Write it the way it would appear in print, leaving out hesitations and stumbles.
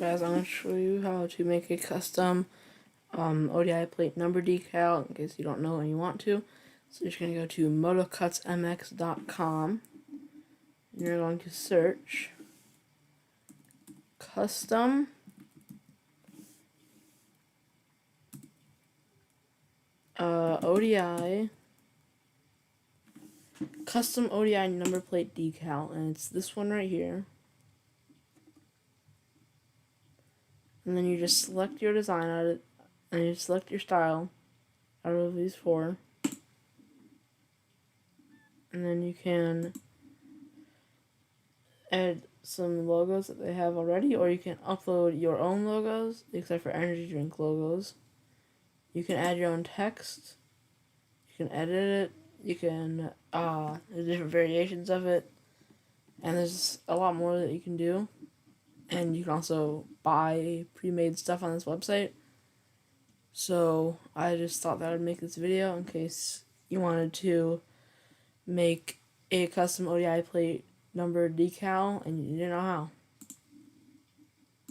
guys, I'm going to show you how to make a custom ODI plate number decal in case you don't know and you want to. So you're just going to go to motocutsmx.com and you're going to search custom ODI number plate decal, and it's this one right here. And then you just select your design out of it, and you select your style out of these four. And then you can add some logos that they have already, or you can upload your own logos, except for energy drink logos. You can add your own text. You can edit it. You can, there's different variations of it. And there's a lot more that you can do. And you can also buy pre-made stuff on this website. So I just thought that I'd make this video in case you wanted to make a custom ODI plate number decal and you didn't know how.